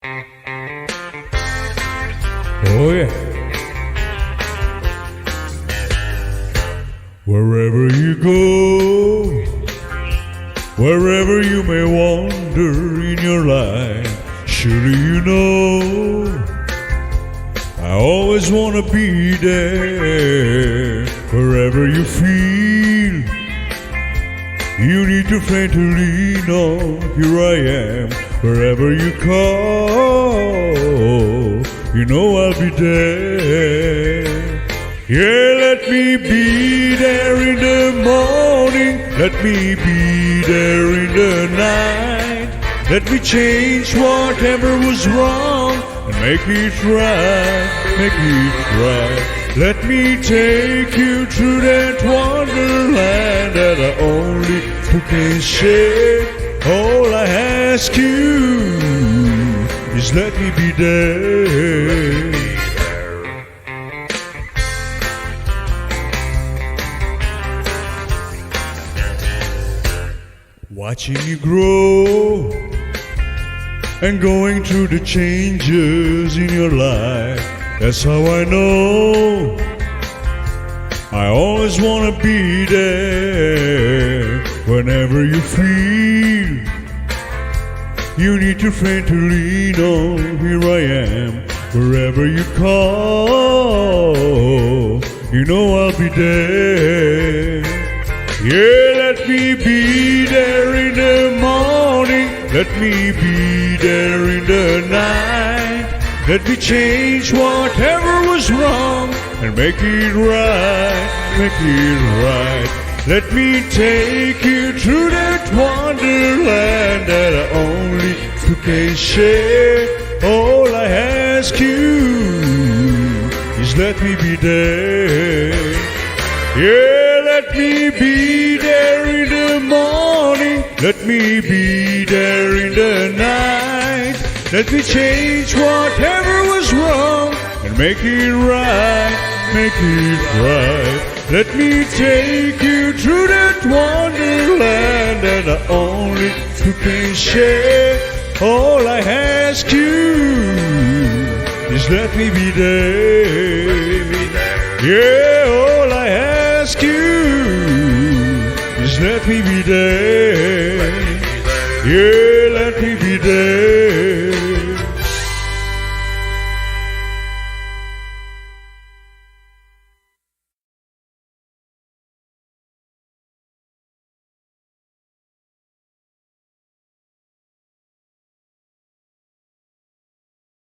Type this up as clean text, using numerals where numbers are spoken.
Oh yeah. Wherever you go, wherever you may wander in your life, surely you know I always wanna be there. Wherever you feel you need a friend to lean on, here I am. Wherever you call, you know I'll be there. Yeah, let me be there in the morning, let me be there in the night. Let me change whatever was wrong and make it right, make it right. Let me take you through that wonderland that I only you can share. All I ask you is let me be there. Watching you grow and going through the changes in your life, that's how I know I always wanna be there. Whenever you feel you need your friend to lean on, here I am. Wherever you call, you know I'll be there. Yeah, let me be there in the morning, let me be there in the night. Let me change whatever was wrong and make it right, make it right. Let me take you through that wonderland that I only you can share. All I ask you is let me be there. Yeah, let me be there in the morning, let me be there in the night. Let me change whatever was wrong and make it right, make it right. Let me take you through that wonderland that I only you can share. All I ask you is let me be there. Yeah, all I ask you is let me be there. Yeah, let me be there.